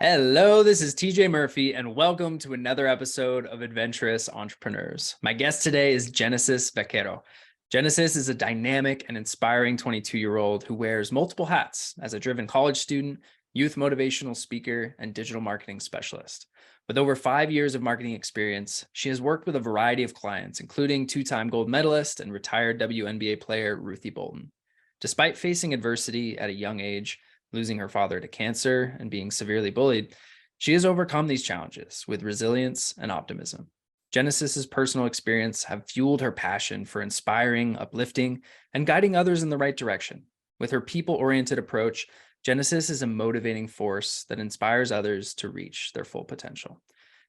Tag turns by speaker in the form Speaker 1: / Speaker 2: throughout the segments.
Speaker 1: Hello, this is TJ Murphy, and welcome to another episode of Adventurous Entrepreneurs. My guest today is Genesis Vaquero. Genesis is a dynamic and inspiring 22-year-old who wears multiple hats as a driven college student, youth motivational speaker, and digital marketing specialist. With over 5 years of marketing experience, she has worked with a variety of clients, including two-time gold medalist and retired WNBA player Ruthie Bolton. Despite facing adversity at a young age, losing her father to cancer and being severely bullied, she has overcome these challenges with resilience and optimism. Genesis's personal experience have fueled her passion for inspiring, uplifting, and guiding others in the right direction. With her people-oriented approach, Genesis is a motivating force that inspires others to reach their full potential.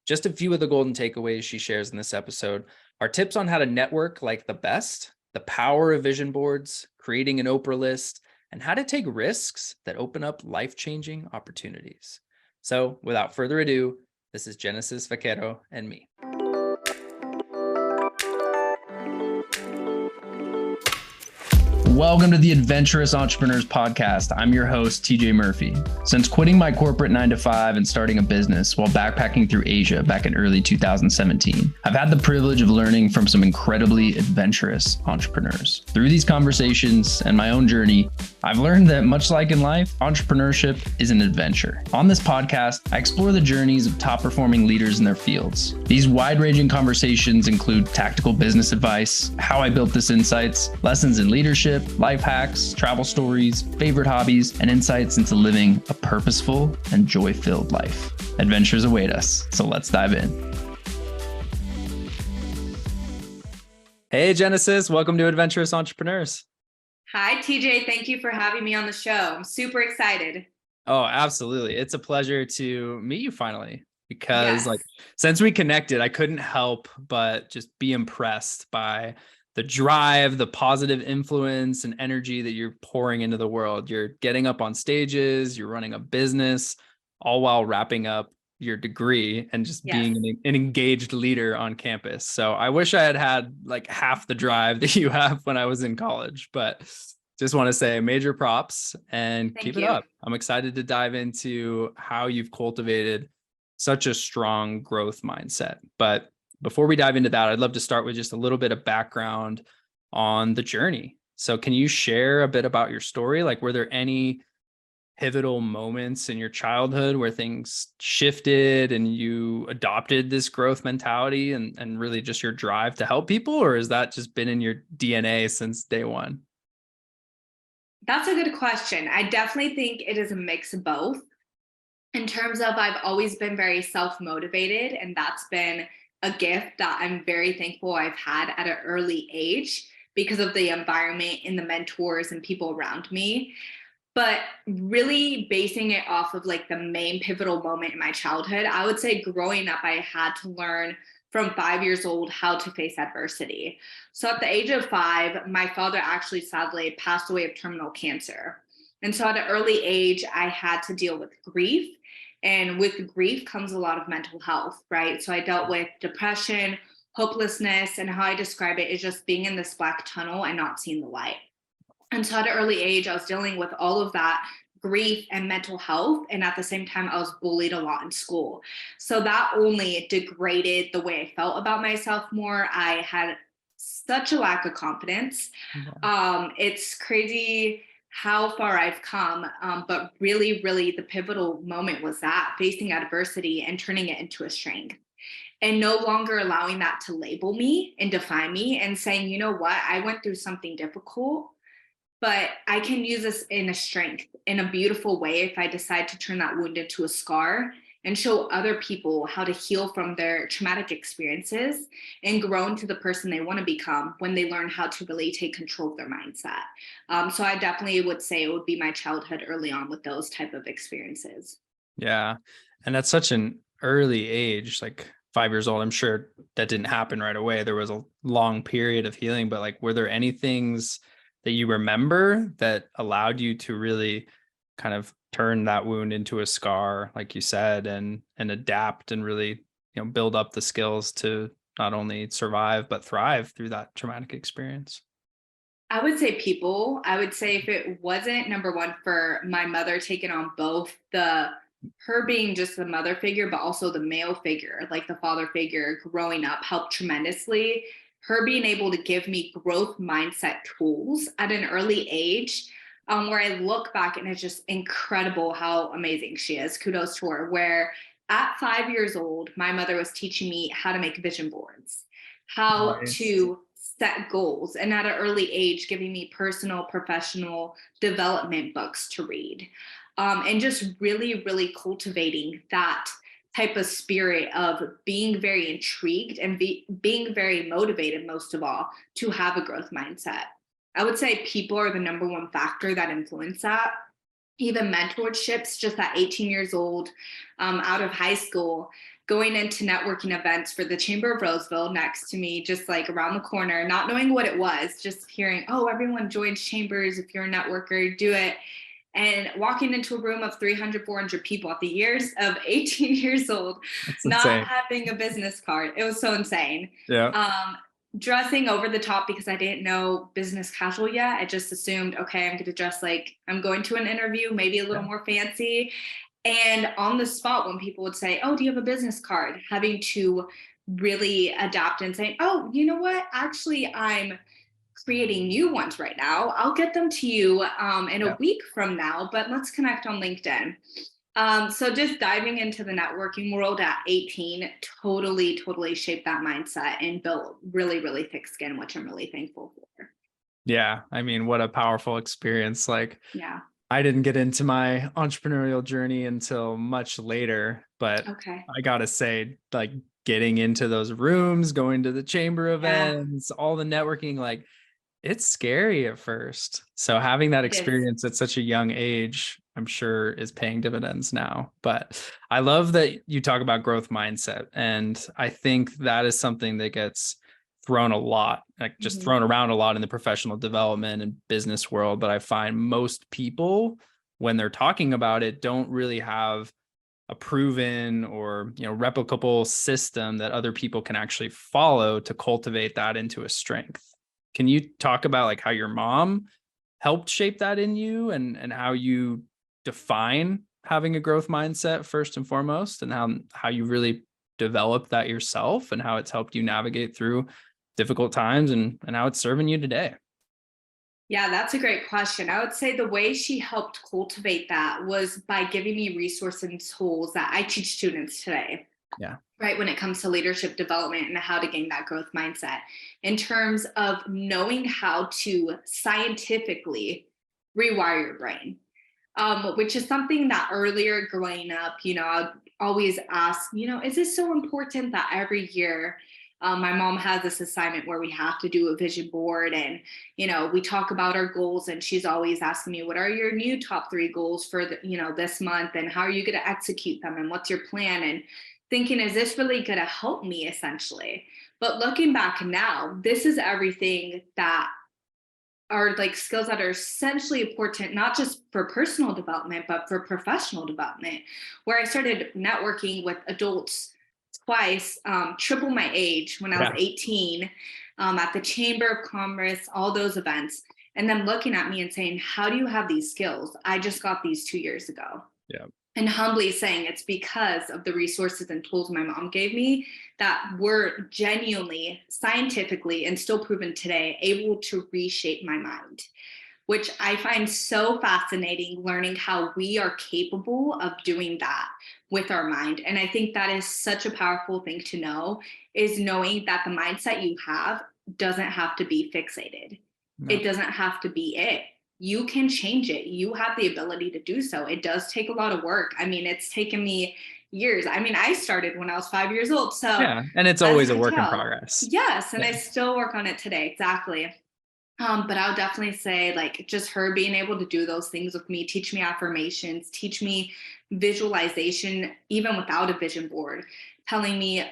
Speaker 1: Just a few of the golden takeaways she shares in this episode are tips on how to network like the best, the power of vision boards, creating an Oprah list, and how to take risks that open up life-changing opportunities. So without further ado, this is Genesis Vaquero and me. Welcome to the Adventurous Entrepreneurs Podcast. I'm your host, TJ Murphy. Since quitting my corporate 9-to-5 and starting a business while backpacking through Asia back in early 2017, I've had the privilege of learning from some incredibly adventurous entrepreneurs. Through these conversations and my own journey, I've learned that much like in life, entrepreneurship is an adventure. On this podcast, I explore the journeys of top-performing leaders in their fields. These wide-ranging conversations include tactical business advice, how I built this insights, lessons in leadership, life hacks, travel stories, favorite hobbies, and insights into living a purposeful and joy-filled life. Adventures await us, so let's dive in. Hey, Genesis, welcome to Adventurous Entrepreneurs.
Speaker 2: Hi, TJ. Thank you for having me on the show. I'm super excited.
Speaker 1: Oh, absolutely. It's a pleasure to meet you finally because
Speaker 2: Yes.
Speaker 1: since we connected, I couldn't help but just be impressed by the drive, the positive influence and energy that you're pouring into the world. You're getting up on stages, you're running a business, all while wrapping up your degree and just
Speaker 2: Yes.
Speaker 1: being an engaged leader on campus. So I wish I had like half the drive that you have when I was in college, but just want to say major props and keep it up. I'm excited to dive into how you've cultivated such a strong growth mindset. But before we dive into that, I'd love to start with just a little bit of background on the journey. So can you share a bit about your story? Like, were there any pivotal moments in your childhood where things shifted and you adopted this growth mentality and really just your drive to help people? Or has that just been in your DNA since day one?
Speaker 2: That's a good question. I definitely think it is a mix of both. In terms of, I've always been very self-motivated, and that's been a gift that I'm very thankful I've had at an early age because of the environment and the mentors and people around me. But really basing it off of like the main pivotal moment in my childhood, I would say growing up, I had to learn from 5 years old how to face adversity. So at the age of 5, my father actually sadly passed away of terminal cancer. And so at an early age, I had to deal with grief. And with grief comes a lot of mental health, right? So I dealt with depression, hopelessness, and how I describe it is just being in this black tunnel and not seeing the light. And so at an early age, I was dealing with all of that grief and mental health. And at the same time, I was bullied a lot in school. So that only degraded the way I felt about myself more. I had such a lack of confidence. It's crazy how far I've come. But really, really, the pivotal moment was that facing adversity and turning it into a strength. And no longer allowing that to label me and define me and saying, you know what, I went through something difficult, but I can use this in a strength, in a beautiful way, if I decide to turn that wound into a scar and show other people how to heal from their traumatic experiences and grow into the person they want to become when they learn how to really take control of their mindset. So I definitely would say it would be my childhood early on with those type of experiences.
Speaker 1: Yeah. And at such an early age, like 5 years old, I'm sure that didn't happen right away. There was a long period of healing, but like, were there any things that you remember that allowed you to really kind of turn that wound into a scar, like you said, and adapt and really, build up the skills to not only survive, but thrive through that traumatic experience?
Speaker 2: I would say people. I would say if it wasn't number one for my mother taking on both the her being just the mother figure, but also the male figure, like the father figure growing up, helped tremendously. Her being able to give me growth mindset tools at an early age, where I look back and it's just incredible how amazing she is. Kudos to her. Where at 5 years old, my mother was teaching me how to make vision boards, how
Speaker 1: Nice.
Speaker 2: to set goals, and at an early age, giving me personal, professional development books to read, and just really, really cultivating that type of spirit of being very intrigued and being very motivated, most of all, to have a growth mindset. I would say people are the number one factor that influence that. Even mentorships, just at 18 years old, out of high school, going into networking events for the Chamber of Roseville next to me, just like around the corner, not knowing what it was, just hearing, oh, everyone joins chambers. If you're a networker, do it. And walking into a room of 300, 400 people at the years of 18 years old,
Speaker 1: That's
Speaker 2: not
Speaker 1: insane.
Speaker 2: having a business card. It was so insane.
Speaker 1: Yeah.
Speaker 2: Dressing over the top because I didn't know business casual yet. I just assumed, okay, I'm going to dress like I'm going to an interview, maybe a little
Speaker 1: Yeah.
Speaker 2: more fancy. And on the spot, when people would say, oh, do you have a business card? Having to really adapt and say, oh, you know what? Actually, I'm creating new ones right now. I'll get them to you in a
Speaker 1: Yeah.
Speaker 2: week from now, but let's connect on LinkedIn. So just diving into the networking world at 18 totally, totally shaped that mindset and built really, really thick skin, which I'm really thankful for.
Speaker 1: Yeah. I mean, what a powerful experience. Like,
Speaker 2: Yeah.
Speaker 1: I didn't get into my entrepreneurial journey until much later, but
Speaker 2: Okay.
Speaker 1: I gotta say, like, getting into those rooms, going to the chamber
Speaker 2: Yeah.
Speaker 1: events, all the networking, like, it's scary at first. So having that
Speaker 2: It is.
Speaker 1: experience at such a young age, I'm sure is paying dividends now. But I love that you talk about growth mindset. And I think that is something that gets thrown a lot, like just
Speaker 2: Mhm.
Speaker 1: thrown around a lot in the professional development and business world. But I find most people, when they're talking about it, don't really have a proven or replicable system that other people can actually follow to cultivate that into a strength. Can you talk about like how your mom helped shape that in you, and how you define having a growth mindset first and foremost, and how you really developed that yourself, and how it's helped you navigate through difficult times, and how it's serving you today?
Speaker 2: Yeah, that's a great question. I would say the way she helped cultivate that was by giving me resources and tools that I teach students today,
Speaker 1: Yeah.
Speaker 2: right? When it comes to leadership development and how to gain that growth mindset, in terms of knowing how to scientifically rewire your brain, which is something that earlier growing up, I'd always ask, is this so important that every year my mom has this assignment where we have to do a vision board, and we talk about our goals, and she's always asking me, what are your new top 3 goals for this month, and how are you going to execute them, and what's your plan, and thinking, is this really going to help me essentially? But looking back now, this is everything that are like skills that are essentially important, not just for personal development, but for professional development. Where I started networking with adults twice, triple my age when I was
Speaker 1: Yeah.
Speaker 2: 18, at the Chamber of Commerce, all those events, and then looking at me and saying, how do you have these skills? I just got these 2 years ago.
Speaker 1: Yeah.
Speaker 2: And humbly saying it's because of the resources and tools my mom gave me that were genuinely, scientifically, and still proven today, able to reshape my mind, which I find so fascinating, learning how we are capable of doing that with our mind. And I think that is such a powerful thing to know, is knowing that the mindset you have doesn't have to be fixated.
Speaker 1: No.
Speaker 2: It doesn't have to be it. You can change it. You have the ability to do so. It does take a lot of work. I mean, it's taken me years. I mean, I started when I was 5 years old. So,
Speaker 1: Yeah. And it's
Speaker 2: as
Speaker 1: always
Speaker 2: you
Speaker 1: a
Speaker 2: can
Speaker 1: work in
Speaker 2: tell,
Speaker 1: progress.
Speaker 2: yes. And
Speaker 1: Yeah.
Speaker 2: I still work on it today. Exactly. But I would definitely say, like, just her being able to do those things with me, teach me affirmations, teach me visualization, even without a vision board, telling me,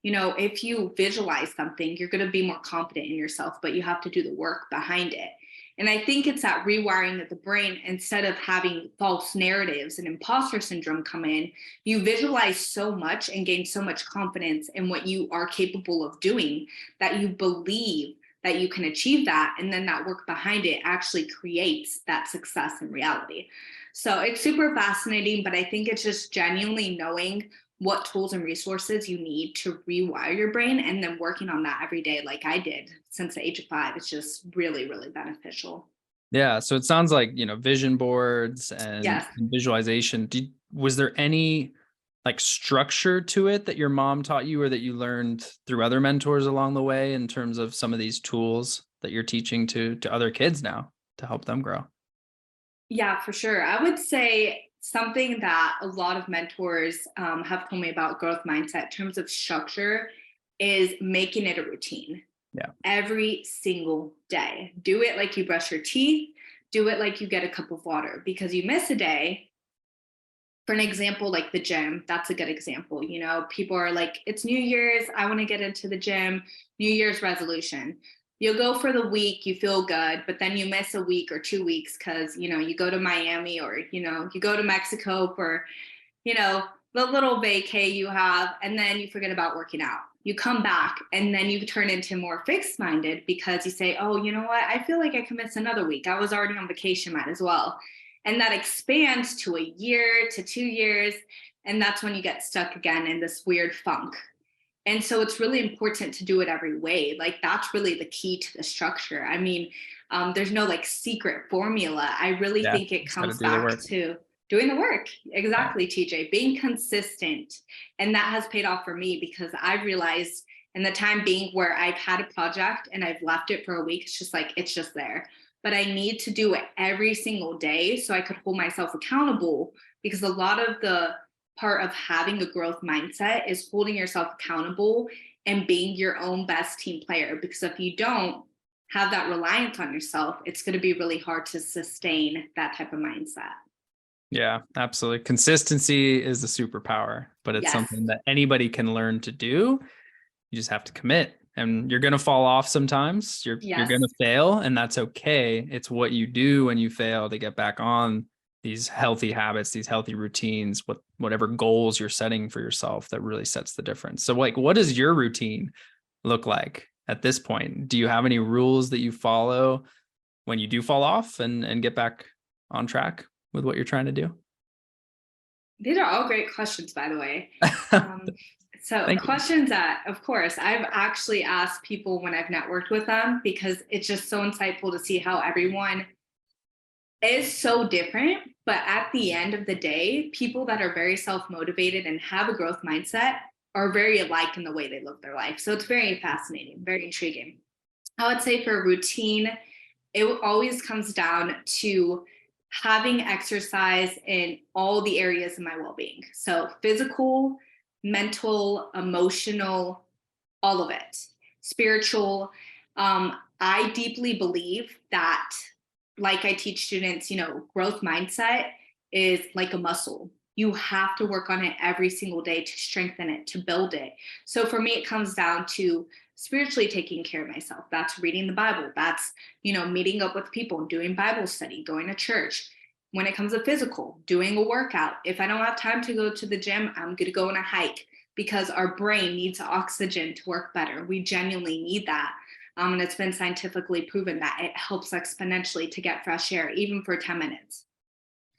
Speaker 2: if you visualize something, you're going to be more confident in yourself, but you have to do the work behind it. And I think it's that rewiring of the brain. Instead of having false narratives and imposter syndrome come in, you visualize so much and gain so much confidence in what you are capable of doing, that you believe that you can achieve that. And then that work behind it actually creates that success in reality. So it's super fascinating, but I think it's just genuinely knowing what tools and resources you need to rewire your brain and then working on that every day, like I did since the age of 5. It's just really, really beneficial.
Speaker 1: Yeah. So it sounds like, vision boards and
Speaker 2: Yes.
Speaker 1: visualization. Was there any like structure to it that your mom taught you or that you learned through other mentors along the way in terms of some of these tools that you're teaching to other kids now to help them grow?
Speaker 2: Yeah, for sure. I would say something that a lot of mentors have told me about growth mindset in terms of structure is making it a routine
Speaker 1: Yeah.
Speaker 2: every single day. Do it like you brush your teeth, do it like you get a cup of water, because you miss a day. For an example, like the gym, that's a good example. People are like, it's New Year's, I want to get into the gym, New Year's resolution. You'll go for the week, you feel good, but then you miss a week or 2 weeks because, you go to Miami, or, you go to Mexico for, the little vacay you have, and then you forget about working out. You come back and then you turn into more fixed minded because you say, oh, you know what? I feel like I can miss another week. I was already on vacation, might as well. And that expands to a year to 2 years. And that's when you get stuck again in this weird funk. And so it's really important to do it every way. Like that's really the key to the structure. I mean, there's no like secret formula. I really
Speaker 1: Yeah.
Speaker 2: think it
Speaker 1: Just got to
Speaker 2: comes
Speaker 1: do the
Speaker 2: back
Speaker 1: work.
Speaker 2: to doing the work.
Speaker 1: Yeah.
Speaker 2: Exactly, TJ, being consistent. And that has paid off for me because I've realized in the time being where I've had a project and I've left it for a week, it's just like, it's just there. But I need to do it every single day so I could hold myself accountable, because a lot of the part of having a growth mindset is holding yourself accountable and being your own best team player. Because if you don't have that reliance on yourself, it's going to be really hard to sustain that type of mindset.
Speaker 1: Yeah, absolutely. Consistency is the superpower, but it's
Speaker 2: Yes.
Speaker 1: something that anybody can learn to do. You just have to commit, and you're going to fall off sometimes. You're going
Speaker 2: Yes.
Speaker 1: to fail, and that's okay. It's what you do when you fail to get back on these healthy habits, these healthy routines, whatever goals you're setting for yourself that really sets the difference. So like, what does your routine look like at this point? Do you have any rules that you follow when you do fall off and get back on track with what you're trying to do?
Speaker 2: These are all great questions, by the way. Um, so
Speaker 1: Thank you.
Speaker 2: questions that, of course, I've actually asked people when I've networked with them, because it's just so insightful to see how everyone is so different. But at the end of the day, people that are very self-motivated and have a growth mindset are very alike in the way they live their life. So it's very fascinating, very intriguing. I would say for a routine, it always comes down to having exercise in all the areas of my well-being. So physical, mental, emotional, all of it, spiritual. I deeply believe that, like I teach students, growth mindset is like a muscle. You have to work on it every single day to strengthen it, to build it. So for me, it comes down to spiritually taking care of myself. That's reading the Bible. That's, meeting up with people, doing Bible study, going to church. When it comes to physical, doing a workout. If I don't have time to go to the gym, I'm going to go on a hike, because our brain needs oxygen to work better. We genuinely need that. And it's been scientifically proven that it helps exponentially to get fresh air, even for 10 minutes.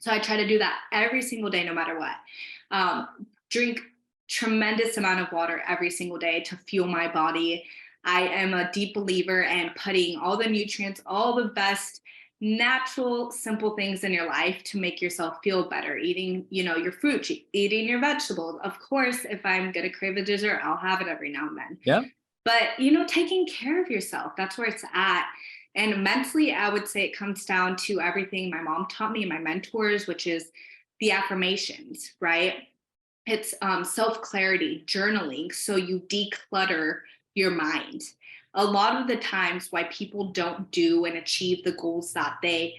Speaker 2: So I try to do that every single day, no matter what. Drink tremendous amount of water every single day to fuel my body. I am a deep believer in putting all the nutrients, all the best natural, simple things in your life to make yourself feel better. Eating, your fruit, eating your vegetables. Of course, if I'm gonna crave a dessert, I'll have it every now and then.
Speaker 1: Yeah.
Speaker 2: But, taking care of yourself, that's where it's at. And mentally, I would say it comes down to everything my mom taught me and my mentors, which is the affirmations, right? It's self-clarity, journaling, so you declutter your mind. A lot of the times why people don't do and achieve the goals that they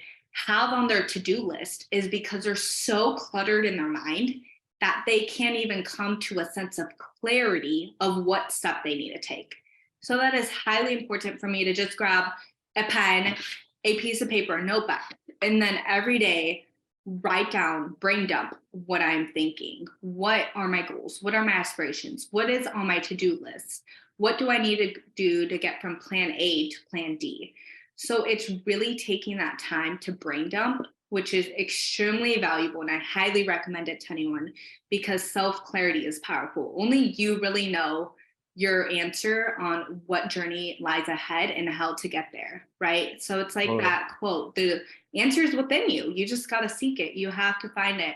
Speaker 2: have on their to-do list is because they're so cluttered in their mind that they can't even come to a sense of clarity of what step they need to take. So that is highly important for me to just grab a pen, a piece of paper, a notebook, and then every day write down, brain dump what I'm thinking. What are my goals? What are my aspirations? What is on my to-do list? What do I need to do to get from plan A to plan D? So it's really taking that time to brain dump, which is extremely valuable. And I highly recommend it to anyone because self clarity is powerful. Only you really know your answer on what journey lies ahead and how to get there. Right. So it's like
Speaker 1: Totally.
Speaker 2: that quote, the answer is within you. You just got to seek it. You have to find it.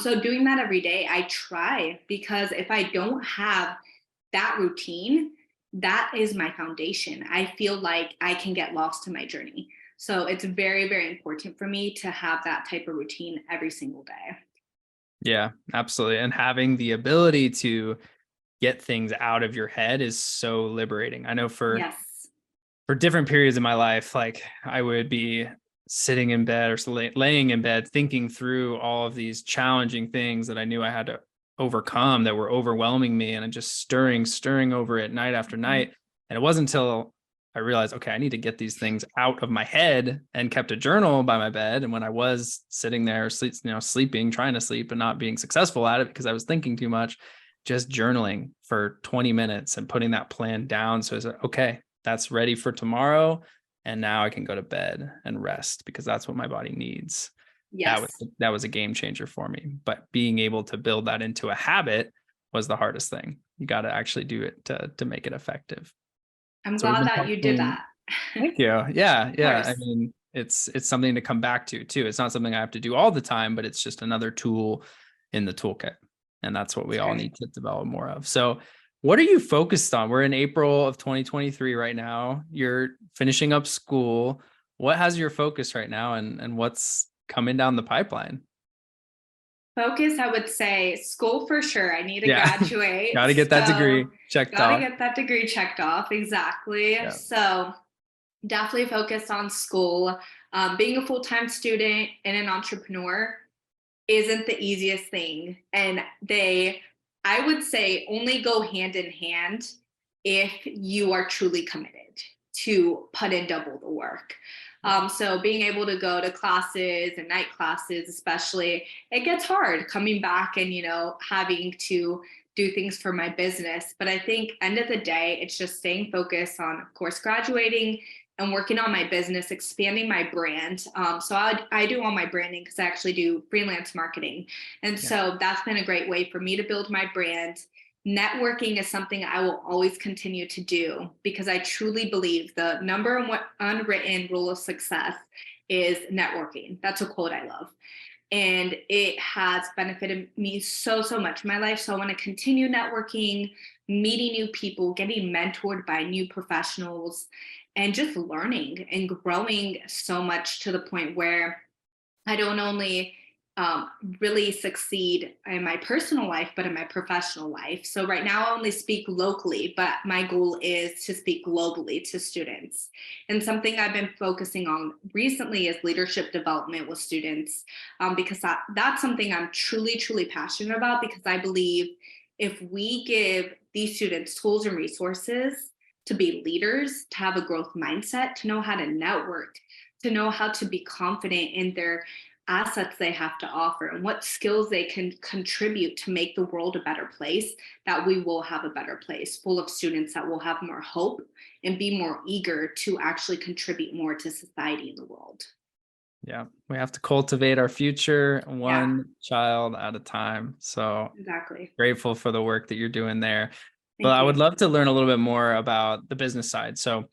Speaker 2: So doing that every day, I try because if I don't have that routine, that is my foundation. I feel like I can get lost in my journey. So it's very, very important for me to have that type of routine every single day.
Speaker 1: Yeah, absolutely. And having the ability to get things out of your head is so liberating. I know
Speaker 2: Yes.
Speaker 1: for different periods of my life, like I would be sitting in bed or laying in bed, thinking through all of these challenging things that I knew I had to overcome that were overwhelming me, and I'm just stirring over it night after
Speaker 2: Mhm.
Speaker 1: night. And it wasn't until I realized, okay, I need to get these things out of my head, and kept a journal by my bed. And when I was sitting there, sleeping, trying to sleep and not being successful at it because I was thinking too much, just journaling for 20 minutes and putting that plan down. So it's like, okay, that's ready for tomorrow. And now I can go to bed and rest because that's what my body needs. That was
Speaker 2: Yes.
Speaker 1: that was a game changer for me. But being able to build that into a habit was the hardest thing. You got to actually do it to make it effective.
Speaker 2: I'm
Speaker 1: So we've
Speaker 2: glad
Speaker 1: been
Speaker 2: that you did
Speaker 1: talking.
Speaker 2: that.
Speaker 1: Thank you. Yeah,
Speaker 2: Of
Speaker 1: yeah. I
Speaker 2: course.
Speaker 1: mean, it's something to come back to too. It's not something I have to do all the time, but it's just another tool in the toolkit. And that's what we
Speaker 2: That's
Speaker 1: all
Speaker 2: right.
Speaker 1: need to develop more of. So, what are you focused on? We're in April of 2023 right now. You're finishing up school. What has your focus right now, and what's coming down the pipeline?
Speaker 2: Focus, I would say school for sure. I need to
Speaker 1: Yeah.
Speaker 2: graduate.
Speaker 1: Got to get that
Speaker 2: So
Speaker 1: degree checked
Speaker 2: got to
Speaker 1: off.
Speaker 2: get that degree checked off. Exactly.
Speaker 1: Yeah.
Speaker 2: So definitely focused on school. Being a full time student and an entrepreneur isn't the easiest thing. And I would say, only go hand in hand if you are truly committed to put in double the work.
Speaker 1: Yeah.
Speaker 2: So being able to go to classes and night classes, especially, it gets hard coming back and, having to do things for my business. But I think end of the day, it's just staying focused on, of course, graduating and working on my business, expanding my brand. So I do all my branding because I actually do freelance marketing. And
Speaker 1: Yeah.
Speaker 2: so that's been a great way for me to build my brand. Networking is something I will always continue to do because I truly believe the number one unwritten rule of success is networking. That's a quote I love. And it has benefited me so, so much in my life. So I want to continue networking, meeting new people, getting mentored by new professionals, and just learning and growing so much to the point where I don't only really succeed in my personal life, but in my professional life. So right now I only speak locally, but my goal is to speak globally to students. And something I've been focusing on recently is leadership development with students, because that's something I'm truly, truly passionate about, because I believe if we give these students tools and resources to be leaders, to have a growth mindset, to know how to network, to know how to be confident in their assets they have to offer and what skills they can contribute to make the world a better place, that we will have a better place full of students that will have more hope and be more eager to actually contribute more to society and the world.
Speaker 1: Yeah. We have to cultivate our future
Speaker 2: Yeah,
Speaker 1: one child at a time. So
Speaker 2: exactly.
Speaker 1: grateful for the work that you're doing there. But
Speaker 2: Thank
Speaker 1: I would
Speaker 2: you.
Speaker 1: love to learn a little bit more about the business side. So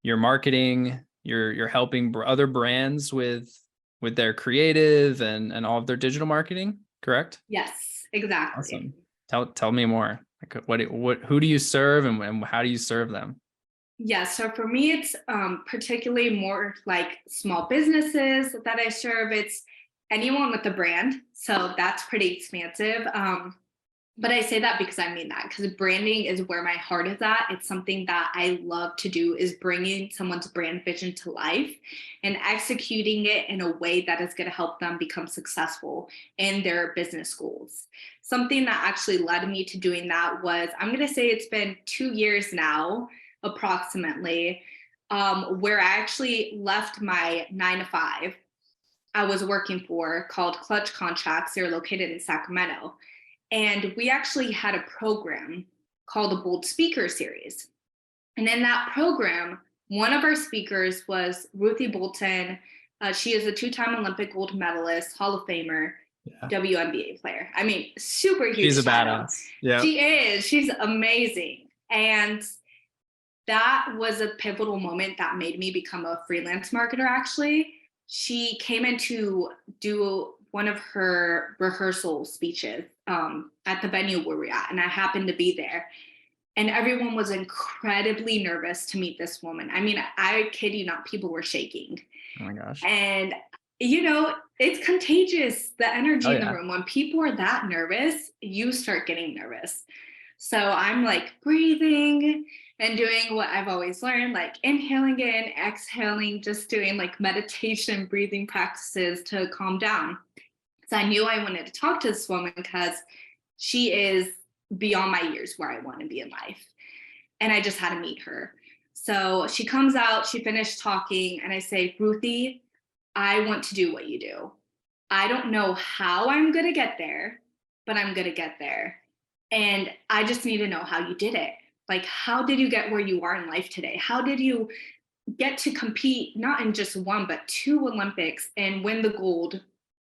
Speaker 1: your marketing, you're helping other brands with their creative and all of their digital marketing, correct?
Speaker 2: Yes, exactly.
Speaker 1: Awesome. Tell me more. Like what who do you serve, and how do you serve them?
Speaker 2: Yeah, so for me, it's particularly more like small businesses that I serve. It's anyone with a brand. So that's pretty expansive. But I say that because I mean that, because branding is where my heart is at. It's something that I love to do, is bringing someone's brand vision to life and executing it in a way that is going to help them become successful in their business goals. Something that actually led me to doing that was, I'm going to say it's been 2 years now, approximately, where I actually left my 9 to 5 I was working for called Clutch Contracts. They're located in Sacramento. And we actually had a program called the Bold Speaker Series. And in that program, one of our speakers was Ruthie Bolton. She is a two-time Olympic gold medalist, Hall of Famer,
Speaker 1: Yeah.
Speaker 2: WNBA player. I mean, super huge.
Speaker 1: She's a badass. Yeah.
Speaker 2: She is. She's amazing. And that was a pivotal moment that made me become a freelance marketer, actually. She came in to do one of her rehearsal speeches at the venue where we're at, and I happened to be there. And everyone was incredibly nervous to meet this woman. I mean, I kid you not, people were shaking.
Speaker 1: Oh my gosh.
Speaker 2: And, you know, it's contagious, the energy in the room. When people are that nervous, you start getting nervous. So I'm like breathing and doing what I've always learned, like inhaling in, exhaling, just doing like meditation, breathing practices to calm down. So I knew I wanted to talk to this woman because she is beyond my years where I want to be in life. And I just had to meet her. So she comes out, she finished talking, and I say, Ruthie, I want to do what you do. I don't know how I'm going to get there, but I'm going to get there. And I just need to know how you did it. Like, how did you get where you are in life today? How did you get to compete, not in just one, but two Olympics and win the gold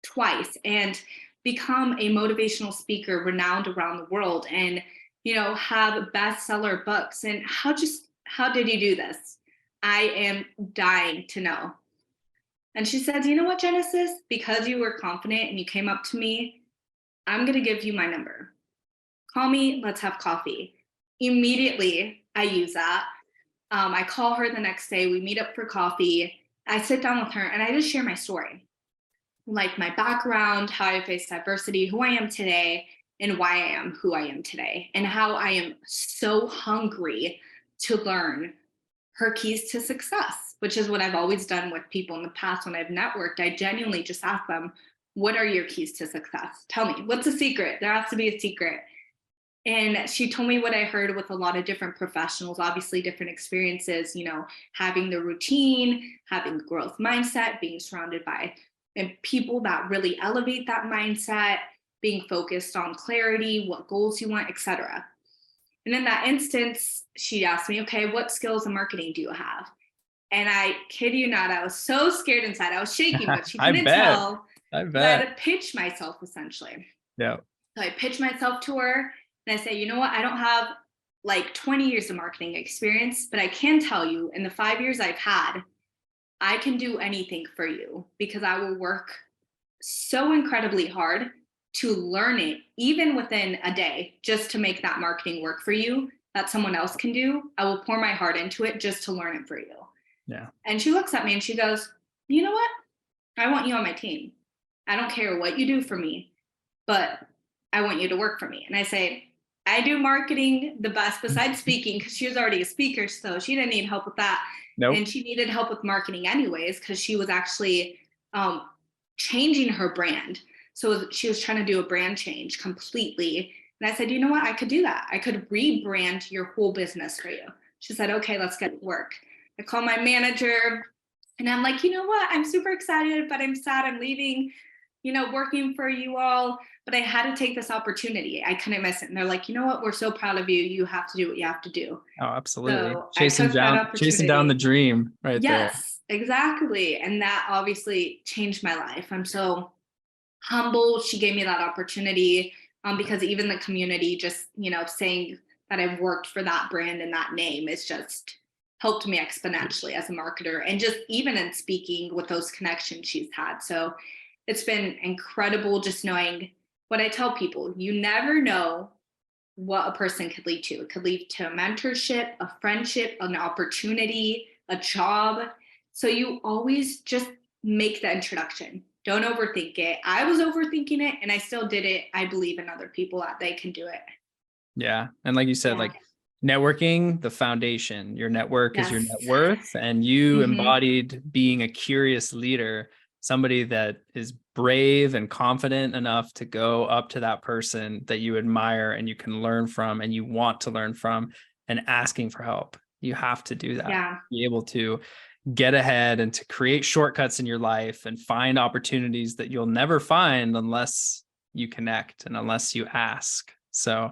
Speaker 2: twice and become a motivational speaker renowned around the world and, you know, have bestseller books? And how did you do this? I am dying to know. And she said, you know what, Genesis, because you were confident and you came up to me, I'm going to give you my number. Call me, let's have coffee. Immediately, I use that. I call her the next day, we meet up for coffee. I sit down with her and I just share my story, like my background, how I faced adversity, who I am today, and why I am who I am today, and how I am so hungry to learn her keys to success, which is what I've always done with people in the past when I've networked. I genuinely just ask them, what are your keys to success? Tell me, what's the secret? There has to be a secret. And she told me what I heard with a lot of different professionals, obviously different experiences, you know, having the routine, having the growth mindset, being surrounded by people that really elevate that mindset, being focused on clarity, what goals you want, etc. And in that instance, she asked me, okay, what skills in marketing do you have? And I kid you not, I was so scared inside. I was shaking, but she couldn't tell. I had to pitch myself essentially.
Speaker 1: Yeah.
Speaker 2: So I pitched myself to her and I say, you know what? I don't have like 20 years of marketing experience, but I can tell you in the 5 years I've had, I can do anything for you because I will work so incredibly hard to learn it, even within a day, just to make that marketing work for you that someone else can do. I will pour my heart into it just to learn it for you.
Speaker 1: Yeah.
Speaker 2: And she looks at me and she goes, you know what? I want you on my team. I don't care what you do for me, but I want you to work for me. And I say, I do marketing the best besides speaking, because she was already a speaker, so she didn't need help with that.
Speaker 1: Nope.
Speaker 2: And she needed help with marketing anyways, because she was actually changing her brand. So she was trying to do a brand change completely. And I said, you know what? I could do that. I could rebrand your whole business for you. She said, okay, let's get to work. I called my manager and I'm like, you know what? I'm super excited, but I'm sad I'm leaving, you know, working for you all. But I had to take this opportunity. I couldn't miss it. And they're like, you know what? We're so proud of you. You have to do what you have to do.
Speaker 1: Oh, absolutely.
Speaker 2: So
Speaker 1: Chasing down the dream right there.
Speaker 2: Yes, exactly. And that obviously changed my life. I'm so humbled she gave me that opportunity, because even the community just, you know, saying that I've worked for that brand and that name is just helped me exponentially as a marketer, and just even in speaking with those connections she's had. So it's been incredible just knowing what I tell people. You never know what a person could lead to. It could lead to a mentorship, a friendship, an opportunity, a job. So you always just make the introduction. Don't overthink it. I was overthinking it and I still did it. I believe in other people that they can do it.
Speaker 1: Yeah. And like you said, like networking, the foundation, your network is your net worth, and you embodied being a curious leader, somebody that is brave and confident enough to go up to that person that you admire and you can learn from and you want to learn from, and asking for help. You have to do that.
Speaker 2: Yeah.
Speaker 1: Be able to get ahead and to create shortcuts in your life and find opportunities that you'll never find unless you connect and unless you ask. So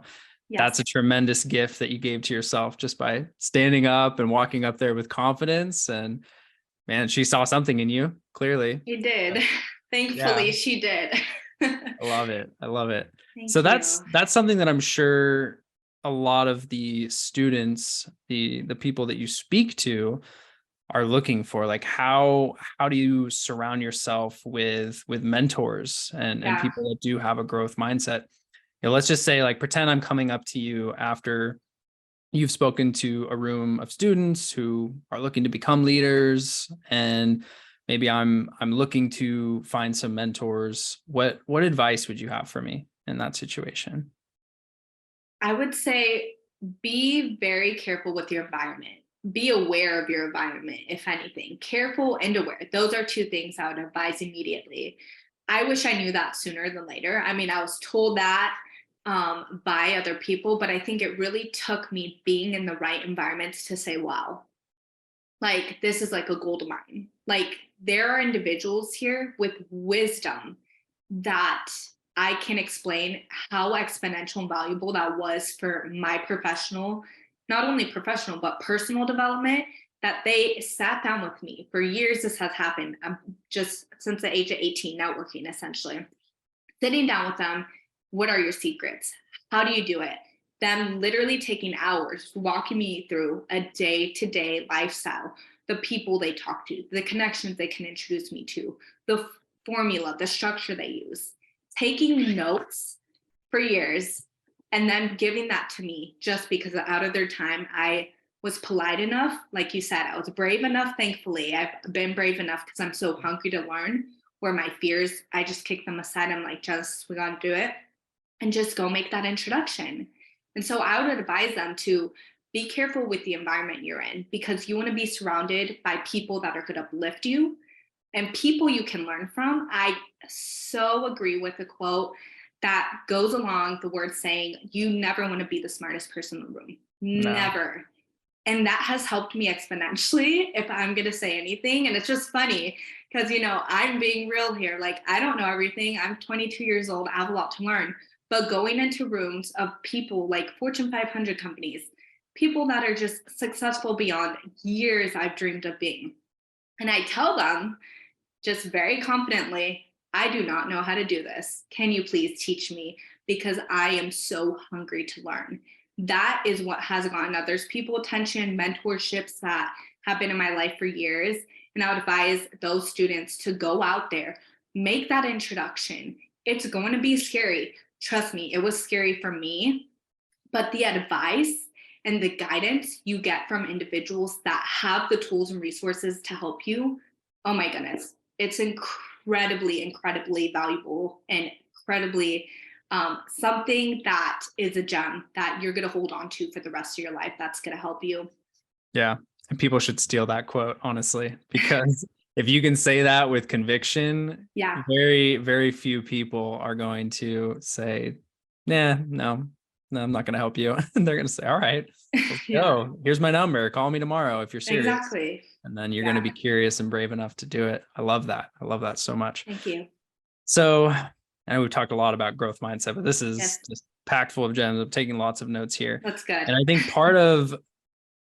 Speaker 1: that's
Speaker 2: Yes,
Speaker 1: a tremendous gift that you gave to yourself just by standing up and walking up there with confidence. And man, she saw something in you, clearly.
Speaker 2: she did.
Speaker 1: Yeah,
Speaker 2: Thankfully, she did.
Speaker 1: I love it. I love it. So
Speaker 2: Thank
Speaker 1: that's
Speaker 2: you.
Speaker 1: something that I'm sure a lot of the students, the people that you speak to are looking for. Like how do you surround yourself with mentors and
Speaker 2: Yeah.
Speaker 1: people that do have a growth mindset? Let's just say, like, pretend I'm coming up to you after you've spoken to a room of students who are looking to become leaders, and maybe I'm looking to find some mentors. What advice would you have for me in that situation?
Speaker 2: I would say be very careful with your environment. Be aware of your environment, if anything. Careful and aware. Those are two things I would advise immediately. I wish I knew that sooner than later. I mean, I was told that by other people, but I think it really took me being in the right environments to say, wow, like this is like a gold mine. Like there are individuals here with wisdom that I can explain how exponential and valuable that was for my professional, not only professional, but personal development. That they sat down with me for years. This has happened. I'm just since the age of 18, networking essentially. Sitting down with them, what are your secrets? How do you do it? Them literally taking hours, walking me through a day to day lifestyle, the people they talk to, the connections they can introduce me to, the formula, the structure they use, taking notes for years, and then giving that to me just because out of their time, I was polite enough. Like you said, I was brave enough. Thankfully, I've been brave enough because I'm so hungry to learn. Where my fears, I just kick them aside. I'm like, just, we got to do it and just go make that introduction. And so I would advise them to be careful with the environment you're in because you want to be surrounded by people that are going to uplift you and people you can learn from. I so agree with the quote that goes along the word saying, you never want to be the smartest person in the room.
Speaker 1: No.
Speaker 2: Never. And that has helped me exponentially if I'm going to say anything. And it's just funny because, you know, I'm being real here. Like, I don't know everything. I'm 22 years old. I have a lot to learn. But going into rooms of people like Fortune 500 companies, people that are just successful beyond years I've dreamed of being. And I tell them just very confidently, I do not know how to do this. Can you please teach me? Because I am so hungry to learn. That is what has gone. Now, there's people attention, mentorships that have been in my life for years. And I would advise those students to go out there, make that introduction. It's going to be scary. Trust me, it was scary for me. But the advice and the guidance you get from individuals that have the tools and resources to help you, oh my goodness, it's incredibly, incredibly valuable and incredibly something that is a gem that you're going to hold on to for the rest of your life. That's going to help you.
Speaker 1: Yeah. And people should steal that quote, honestly, because if you can say that with conviction,
Speaker 2: Yeah.
Speaker 1: very, very few people are going to say, nah, no, I'm not going to help you. And they're going to say, all right, let's
Speaker 2: Yeah,
Speaker 1: go. Here's my number. Call me tomorrow if you're serious.
Speaker 2: exactly.
Speaker 1: And then you're going to
Speaker 2: Yeah.
Speaker 1: be curious and brave enough to do it. I love that. I love that so much.
Speaker 2: Thank you.
Speaker 1: So I know we've talked a lot about growth mindset, but this is
Speaker 2: Yes,
Speaker 1: just packed full of gems. I'm taking lots of notes here.
Speaker 2: that's good.
Speaker 1: And I think part of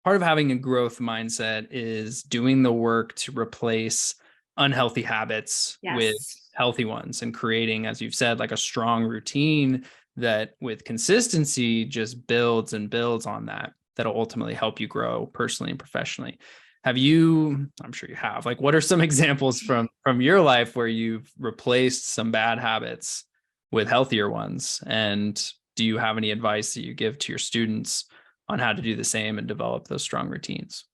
Speaker 1: having a growth mindset is doing the work to replace unhealthy habits with
Speaker 2: Yes.
Speaker 1: healthy ones and creating, as you've said, like a strong routine that with consistency just builds and builds on that'll ultimately help you grow personally and professionally. Have you, I'm sure you have, like, what are some examples from your life where you've replaced some bad habits with healthier ones? And do you have any advice that you give to your students on how to do the same and develop those strong routines?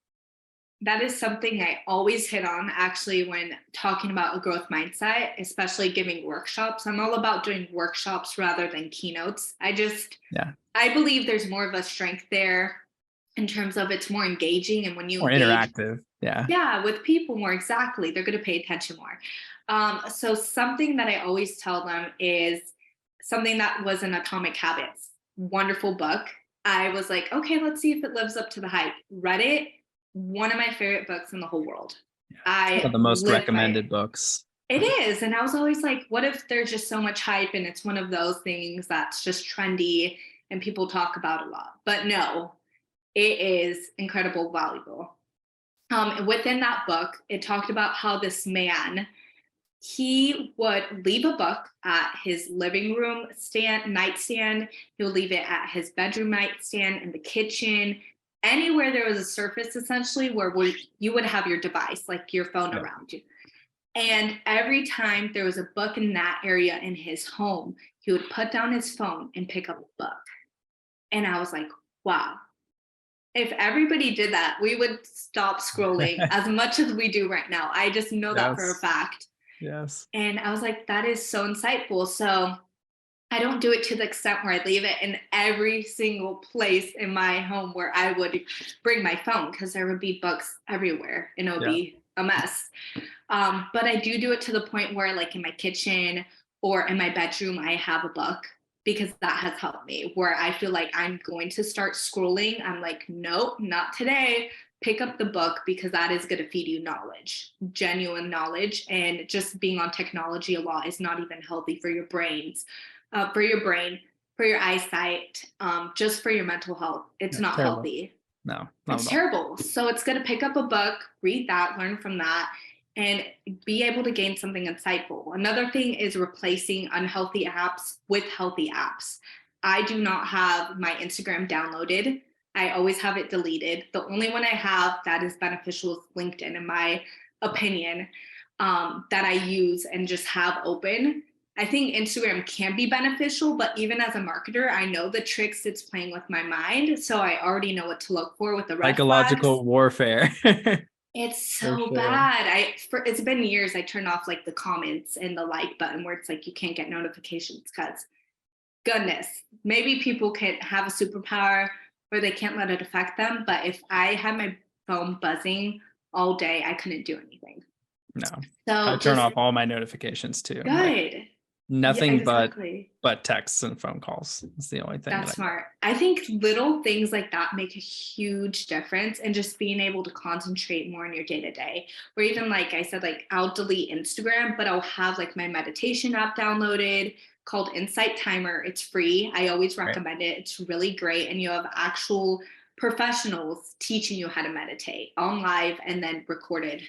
Speaker 2: That is something I always hit on actually when talking about a growth mindset, especially giving workshops. I'm all about doing workshops rather than keynotes.
Speaker 1: Yeah.
Speaker 2: I believe there's more of a strength there in terms of it's more engaging. And when you
Speaker 1: More
Speaker 2: engage,
Speaker 1: interactive. Yeah.
Speaker 2: yeah, with people more exactly, they're going to pay attention more. So something that I always tell them is something that was in Atomic Habits, wonderful book. I was like, okay, let's see if it lives up to the hype. Read it, one of my favorite books in the whole world.
Speaker 1: One of
Speaker 2: I
Speaker 1: the most
Speaker 2: live by it.
Speaker 1: recommended books.
Speaker 2: It is. And I was always like, what if there's just so much hype and it's one of those things that's just trendy and people talk about a lot? But no, it is incredible valuable. Within that book, it talked about how this man, he would leave a book at his living room nightstand. He'll leave it at his bedroom nightstand, in the kitchen, anywhere there was a surface essentially where you would have your device, like your phone
Speaker 1: Yeah.
Speaker 2: around you. And every time there was a book in that area in his home, he would put down his phone and pick up a book. And I was like, wow, if everybody did that, we would stop scrolling as much as we do right now. I just know that for a
Speaker 1: Yes.
Speaker 2: fact.
Speaker 1: Yes.
Speaker 2: And I was like, that is so insightful. So I don't do it to the extent where I leave it in every single place in my home where I would bring my phone, because there would be books everywhere and it would
Speaker 1: Yeah.
Speaker 2: be a mess. But I do it to the point where, like, in my kitchen or in my bedroom, I have a book, because that has helped me. Where I feel like I'm going to start scrolling, I'm like, nope, not today. Pick up the book, because that is going to feed you knowledge, genuine knowledge. And just being on technology a lot is not even healthy for your brains, for your brain, for your eyesight, just for your mental health. It's
Speaker 1: That's
Speaker 2: not
Speaker 1: terrible.
Speaker 2: healthy.
Speaker 1: No, not
Speaker 2: It's
Speaker 1: at all.
Speaker 2: terrible. So it's good to pick up a book, read that, learn from that, and be able to gain something insightful. Another thing is replacing unhealthy apps with healthy apps. I do not have my Instagram downloaded. I always have it deleted. The only one I have that is beneficial is LinkedIn, in my opinion, that I use and just have open. I think Instagram can be beneficial, but even as a marketer, I know the tricks it's playing with my mind. So I already know what to look for with the red flags.
Speaker 1: Psychological warfare.
Speaker 2: It's
Speaker 1: For
Speaker 2: so
Speaker 1: sure.
Speaker 2: bad. It's been years. I turned off like the comments and the like button where it's like you can't get notifications, because goodness, maybe people can have a superpower where they can't let it affect them. But if I had my phone buzzing all day, I couldn't do anything.
Speaker 1: No. I
Speaker 2: So
Speaker 1: turn
Speaker 2: just
Speaker 1: off all my notifications too. Like
Speaker 2: good. Yeah,
Speaker 1: nothing
Speaker 2: exactly.
Speaker 1: but texts and phone calls. It's the only thing that
Speaker 2: That's
Speaker 1: I
Speaker 2: smart. I think little things like that make a huge difference, and just being able to concentrate more on your day to day. Or even, like I said, like I'll delete Instagram, but I'll have like my meditation app downloaded called Insight Timer. It's free. I always
Speaker 1: right.
Speaker 2: recommend it. It's really great. And you have actual professionals teaching you how to meditate on live and then recorded,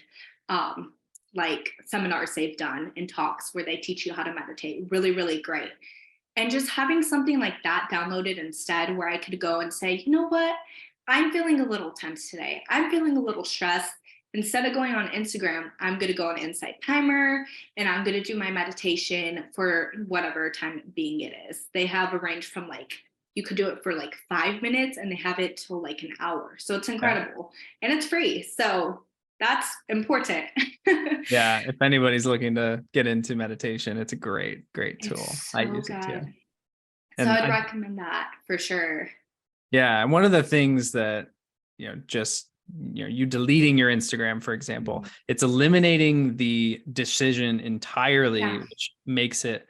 Speaker 2: um, like seminars they've done and talks where they teach you how to meditate. Really, really great. And just having something like that downloaded instead, where I could go and say, you know what, I'm feeling a little tense today, I'm feeling a little stressed. Instead of going on Instagram, I'm going to go on Insight Timer and I'm going to do my meditation for whatever time being it is. They have a range from, like, you could do it for like 5 minutes, and they have it till like an hour. So it's
Speaker 1: Yeah.
Speaker 2: incredible and it's free. So that's important.
Speaker 1: Yeah. If anybody's looking to get into meditation, it's a great, great tool.
Speaker 2: It's
Speaker 1: I
Speaker 2: so
Speaker 1: use it too.
Speaker 2: good. So
Speaker 1: And
Speaker 2: I'd recommend that for sure.
Speaker 1: yeah, and one of the things that, just, you deleting your Instagram, for example,
Speaker 2: Mhm.
Speaker 1: it's eliminating the decision entirely,
Speaker 2: Yeah.
Speaker 1: which makes it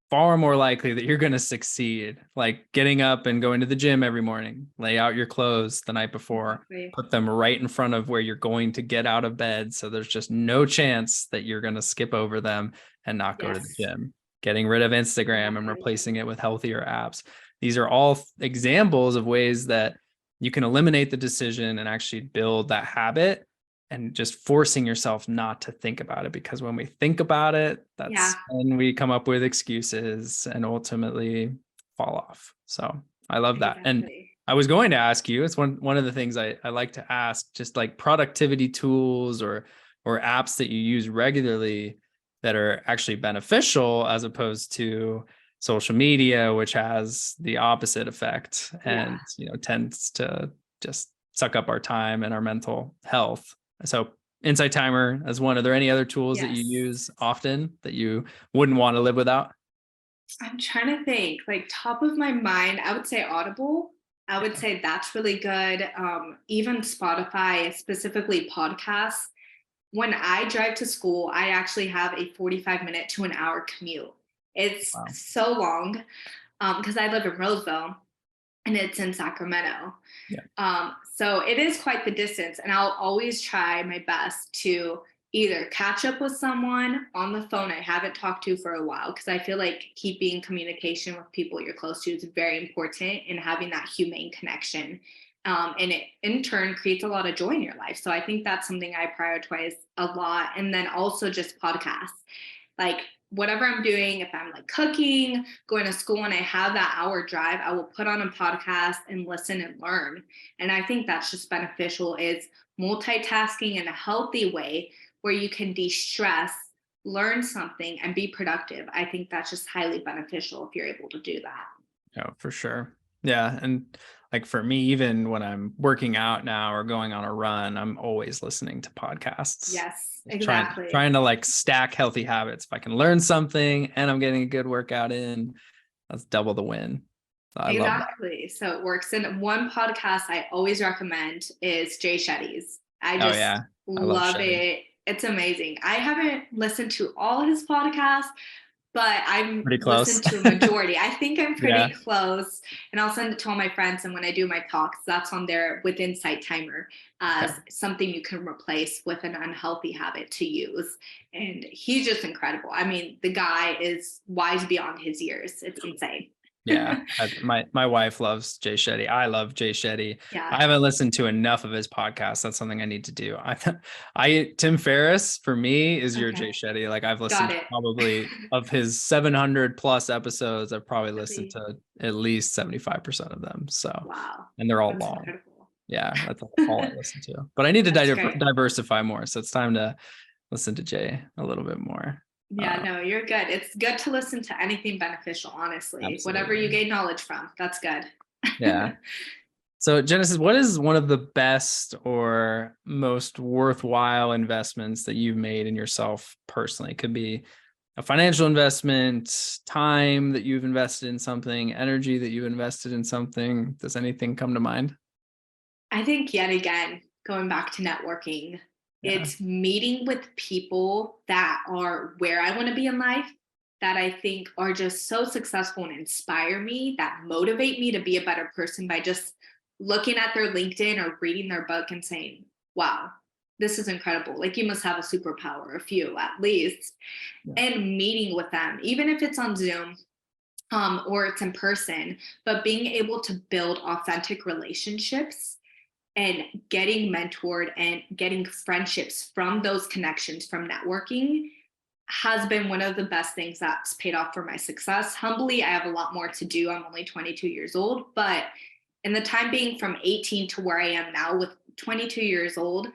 Speaker 1: far more likely that you're going to succeed. Like getting up and going to the gym every morning, lay out your clothes the night before,
Speaker 2: Exactly.
Speaker 1: put them right in front of where you're going to get out of bed. So there's just no chance that you're going to skip over them and not go to the
Speaker 2: Yes.
Speaker 1: gym. Getting rid of Instagram and
Speaker 2: Exactly.
Speaker 1: replacing it with healthier apps. These are all examples of ways that you can eliminate the decision and actually build that habit, and just forcing yourself not to think about it, because when we think about it,
Speaker 2: Yeah.
Speaker 1: that's when we come up with excuses and ultimately fall off. So I love that. And
Speaker 2: Exactly.
Speaker 1: I was going to ask you, it's one of the things I like to ask, just like productivity tools or apps that you use regularly that are actually beneficial, as opposed to social media, which has the opposite effect
Speaker 2: Yeah.
Speaker 1: and tends to just suck up our time and our mental health. So Insight Timer as one. Are there any other tools that you
Speaker 2: Yes.
Speaker 1: use often that you wouldn't want to live without?
Speaker 2: I'm trying to think, like, top of my mind, I would say Audible. I would
Speaker 1: Yeah.
Speaker 2: say that's really good. Even Spotify, specifically podcasts. When I drive to school, I actually have a 45-minute to an hour commute. It's
Speaker 1: Wow.
Speaker 2: so long, because I live in Roseville and it's in Sacramento.
Speaker 1: Yeah.
Speaker 2: So it is quite the distance, and I'll always try my best to either catch up with someone on the phone I haven't talked to for a while, because I feel like keeping communication with people you're close to is very important in having that humane connection. And it in turn creates a lot of joy in your life. So I think that's something I prioritize a lot. And then also just podcasts. Like whatever I'm doing, if I'm like cooking, going to school, and I have that hour drive, I will put on a podcast and listen and learn. And I think that's just beneficial, is multitasking in a healthy way where you can de-stress, learn something, and be productive. I think that's just highly beneficial if you're able to do that.
Speaker 1: Oh, for sure. Yeah. And like for me, even when I'm working out now or going on a run, I'm always listening to podcasts.
Speaker 2: Yes,
Speaker 1: Just
Speaker 2: exactly.
Speaker 1: trying to like stack healthy habits. If I can learn something and I'm getting a good workout in, that's double the win. I love that.
Speaker 2: Exactly. So it works. And one podcast I always recommend is Jay Shetty's. I
Speaker 1: Oh
Speaker 2: just
Speaker 1: yeah. I love
Speaker 2: love
Speaker 1: Shetty.
Speaker 2: it. It's amazing. I haven't listened to all his podcasts, but I've
Speaker 1: Pretty close.
Speaker 2: listened to a majority. I think I'm
Speaker 1: Yeah.
Speaker 2: pretty close. And I'll send it to all my friends. And when I do my talks, that's on there with Insight Timer as
Speaker 1: Okay.
Speaker 2: something you can replace with an unhealthy habit to use. And he's just incredible. I mean, the guy is wise beyond his years. It's insane.
Speaker 1: Yeah, my wife loves Jay Shetty. I love Jay Shetty.
Speaker 2: Yeah.
Speaker 1: I haven't listened to enough of his podcasts. That's something I need to do. I Tim Ferriss for me is your Jay
Speaker 2: Okay.
Speaker 1: Shetty. Like I've listened
Speaker 2: Got
Speaker 1: to
Speaker 2: it.
Speaker 1: probably of his 700 plus episodes. I've probably listened
Speaker 2: Really?
Speaker 1: to at least 75% of them. So,
Speaker 2: Wow.
Speaker 1: and they're all
Speaker 2: That's
Speaker 1: long.
Speaker 2: incredible.
Speaker 1: Yeah, that's all I listen to. But I need to
Speaker 2: That's great.
Speaker 1: diversify more. So it's time to listen to Jay a little bit more.
Speaker 2: Yeah, no, you're good. It's good to listen to anything beneficial, honestly. Whatever you
Speaker 1: Absolutely.
Speaker 2: gain knowledge from, that's good.
Speaker 1: Yeah. So Genesis, what is one of the best or most worthwhile investments that you've made in yourself personally? It could be a financial investment, time that you've invested in something, energy that you've invested in something. Does anything come to mind?
Speaker 2: I think yet again, going back to networking,
Speaker 1: Yeah.
Speaker 2: it's meeting with people that are where I want to be in life, that I think are just so successful and inspire me, that motivate me to be a better person by just looking at their LinkedIn or reading their book and saying, wow, this is incredible. Like you must have a superpower, a few at least.
Speaker 1: Yeah.
Speaker 2: And meeting with them, even if it's on Zoom, or it's in person, but being able to build authentic relationships and getting mentored and getting friendships from those connections from networking has been one of the best things that's paid off for my success. Humbly, I have a lot more to do. I'm only 22 years old, but in the time being from 18 to where I am now with 22 years old,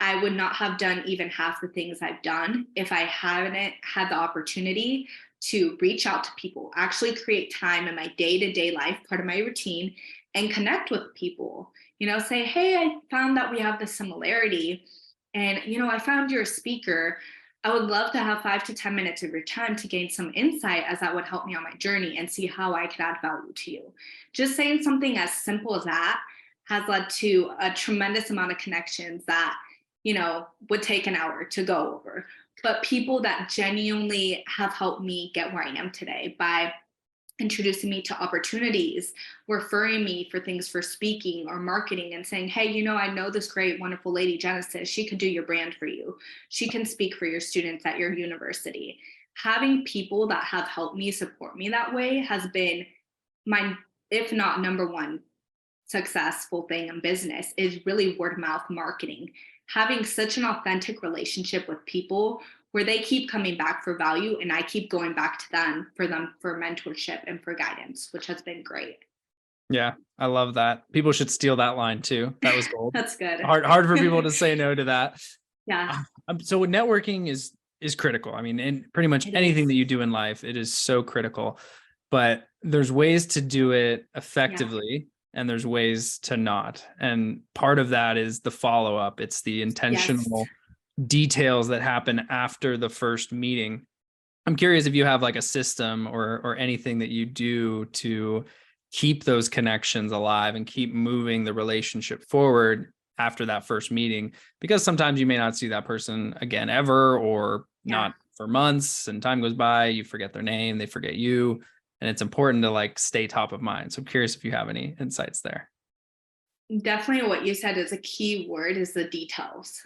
Speaker 2: I would not have done even half the things I've done if I hadn't had the opportunity to reach out to people, actually create time in my day-to-day life, part of my routine, and connect with people. Say, hey, I found that we have this similarity. And, I found you're a speaker. I would love to have 5 to 10 minutes of your time to gain some insight, as that would help me on my journey and see how I could add value to you. Just saying something as simple as that has led to a tremendous amount of connections that, would take an hour to go over. But people that genuinely have helped me get where I am today by introducing me to opportunities, referring me for things for speaking or marketing, and saying, hey, I know this great, wonderful lady, Genesis. She could do your brand for you. She can speak for your students at your university. Having people that have helped me support me that way has been my, if not number one successful thing in business, is really word of mouth marketing. Having such an authentic relationship with people where they keep coming back for value and I keep going back to them for mentorship and for guidance, which has been great.
Speaker 1: Yeah, I love that. People should steal that line too. That was gold.
Speaker 2: That's good.
Speaker 1: Hard for people to say no to that.
Speaker 2: Yeah.
Speaker 1: So networking is critical. I mean, in pretty much anything that you do in life, it is so critical. But there's ways to do it effectively, and there's ways to not. And part of that is the follow-up. It's the intentional details that happen after the first meeting. I'm curious if you have like a system or anything that you do to keep those connections alive and keep moving the relationship forward after that first meeting, because sometimes you may not see that person again ever, or not for months, and time goes by, you forget their name, they forget you, and it's important to like stay top of mind. So I'm curious if you have any insights there.
Speaker 2: Definitely what you said is a key word, is the details.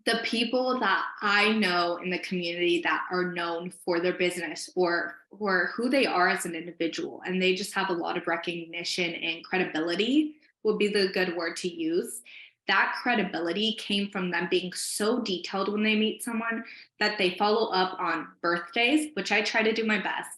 Speaker 2: the people that I know in the community that are known for their business or who they are as an individual, and they just have a lot of recognition and credibility would be the good word to use. That credibility came from them being so detailed when they meet someone that they follow up on birthdays, which I try to do my best.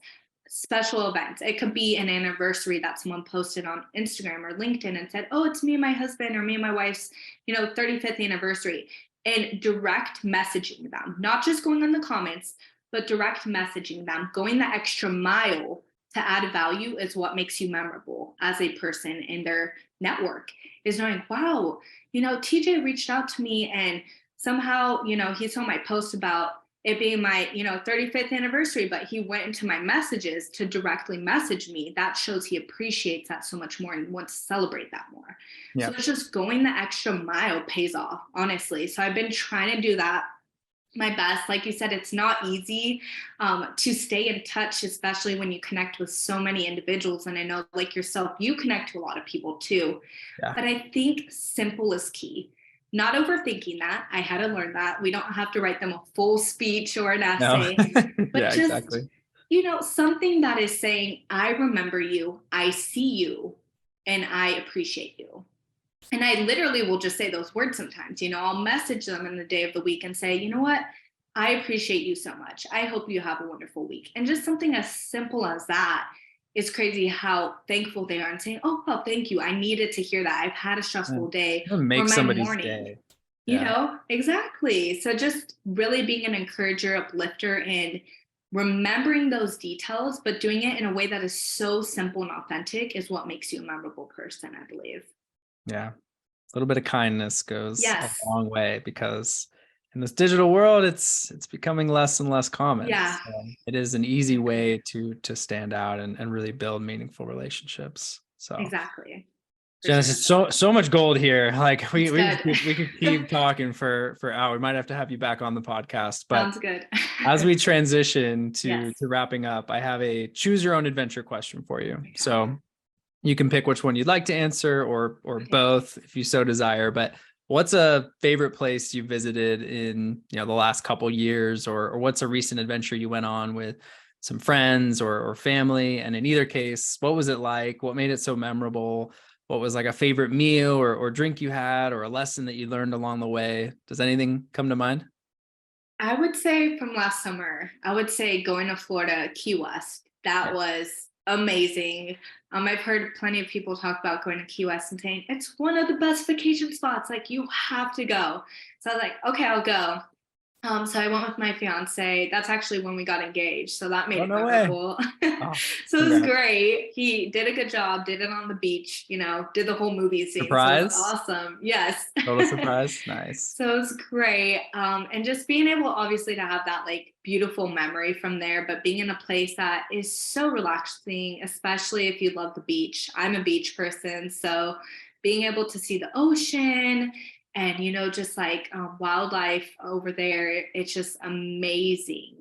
Speaker 2: Special events. It could be an anniversary that someone posted on Instagram or LinkedIn and said, "Oh, it's me and my husband or me and my wife's, 35th anniversary." And direct messaging them, not just going on the comments, but direct messaging them, going the extra mile to add value is what makes you memorable as a person in their network, is knowing, wow, TJ reached out to me and somehow, he saw my post about it being my, 35th anniversary, but he went into my messages to directly message me. That shows he appreciates that so much more and wants to celebrate that more.
Speaker 1: Yeah.
Speaker 2: So it's just going the extra mile pays off, honestly. So I've been trying to do that my best. Like you said, it's not easy to stay in touch, especially when you connect with so many individuals. And I know, like yourself, you connect to a lot of people too.
Speaker 1: Yeah.
Speaker 2: But I think simple is key. Not overthinking that. I had to learn that. We don't have to write them a full speech or an essay, but
Speaker 1: Yeah,
Speaker 2: just,
Speaker 1: exactly.
Speaker 2: Something that is saying, I remember you, I see you, and I appreciate you. And I literally will just say those words sometimes. I'll message them in the day of the week and say, you know what? I appreciate you so much. I hope you have a wonderful week. And just something as simple as that is crazy how thankful they are and saying, oh, well, thank you. I needed to hear that. I've had a stressful day or
Speaker 1: Make
Speaker 2: my
Speaker 1: somebody's
Speaker 2: morning.
Speaker 1: day.
Speaker 2: Exactly. So just really being an encourager, uplifter, and remembering those details, but doing it in a way that is so simple and authentic is what makes you a memorable person, I believe.
Speaker 1: Yeah. A little bit of kindness goes a
Speaker 2: Yes.
Speaker 1: long way, because in this digital world, it's becoming less and less common.
Speaker 2: Yeah.
Speaker 1: So it is an easy way to stand out and really build meaningful relationships. So
Speaker 2: Exactly.
Speaker 1: Genesis, so much gold here. Like we could keep talking for hours. We might have to have you back on the podcast. But
Speaker 2: sounds good.
Speaker 1: as we transition to
Speaker 2: Yes.
Speaker 1: wrapping up, I have a choose your own adventure question for you. So you can pick which one you'd like to answer, or both if you so desire. But what's a favorite place you visited in the last couple years, or what's a recent adventure you went on with some friends or family? And in either case, what was it like? What made it so memorable? What was like a favorite meal or drink you had, or a lesson that you learned along the way? Does anything come to mind?
Speaker 2: I would say from last summer, I would say going to Florida, Key West. That
Speaker 1: Yeah.
Speaker 2: was amazing. I've heard plenty of people talk about going to Key West and saying it's one of the best vacation spots. Like, you have to go. So I was like, okay, I'll go. So I went with my fiance. That's actually when we got engaged. So that made it memorable.
Speaker 1: Oh,
Speaker 2: So it was great. He did a good job, did it on the beach, did the whole movie scene.
Speaker 1: Surprise.
Speaker 2: So it was awesome. Yes.
Speaker 1: Total surprise. Nice.
Speaker 2: So it was great. And just being able, obviously, to have that like beautiful memory from there, but being in a place that is so relaxing, especially if you love the beach. I'm a beach person. So being able to see the ocean and just like wildlife over there, it's just amazing.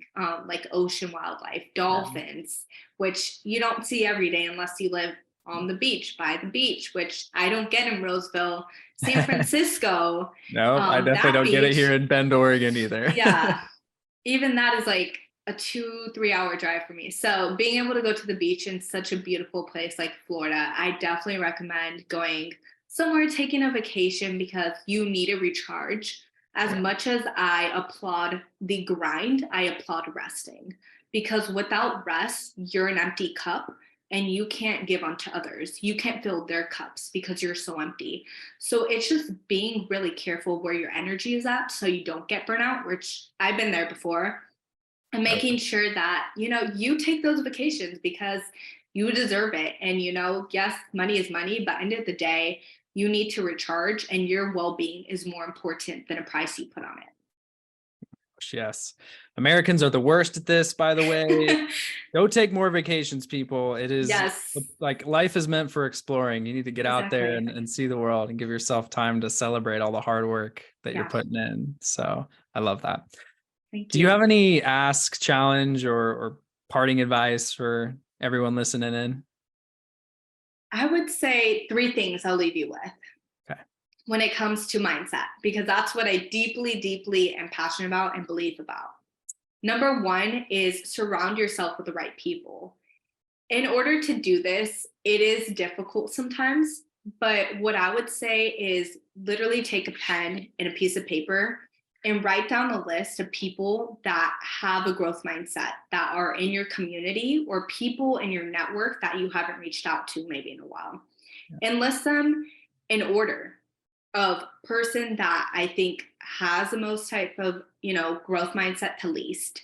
Speaker 2: Like ocean wildlife, dolphins, which you don't see every day unless you live on the beach, by the beach, which I don't get in Roseville. San Francisco.
Speaker 1: No, I definitely don't get it here in Bend, Oregon either.
Speaker 2: Yeah, even that is like a 2-3 hour drive for me. So being able to go to the beach in such a beautiful place like Florida, I definitely recommend going somewhere, taking a vacation, because you need a recharge. As much as I applaud the grind, I applaud resting, because without rest, you're an empty cup and you can't give unto others. You can't fill their cups because you're so empty. So it's just being really careful where your energy is at so you don't get burnout, which I've been there before, and making sure that, you take those vacations because you deserve it. And, yes, money is money, but end of the day, you need to recharge, and your well-being is more important than a price you put on it.
Speaker 1: Yes. Americans are the worst at this, by the way. Go take more vacations, people. It is like life is meant for exploring. You need to get out there and see the world and give yourself time to celebrate all the hard work that you're putting in. So I love that.
Speaker 2: Thank you.
Speaker 1: Do you have any ask, challenge, or parting advice for everyone listening in?
Speaker 2: I would say 3 things I'll leave you with.
Speaker 1: Okay.
Speaker 2: when it comes to mindset, because that's what I deeply, deeply am passionate about and believe about. Number one is surround yourself with the right people. In order to do this, it is difficult sometimes, but what I would say is literally take a pen and a piece of paper and write down a list of people that have a growth mindset that are in your community or people in your network that you haven't reached out to maybe in a while. And list them in order of person that I think has the most type of, growth mindset to least.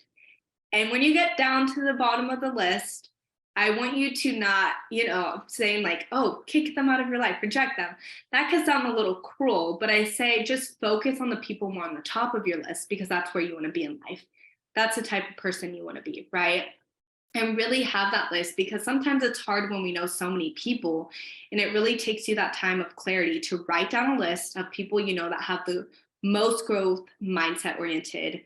Speaker 2: And when you get down to the bottom of the list, I want you to not, saying like, oh, kick them out of your life, reject them. That could sound a little cruel, but I say just focus on the people more on the top of your list, because that's where you want to be in life. That's the type of person you want to be, right? And really have that list, because sometimes it's hard when we know so many people, and it really takes you that time of clarity to write down a list of people that have the most growth mindset oriented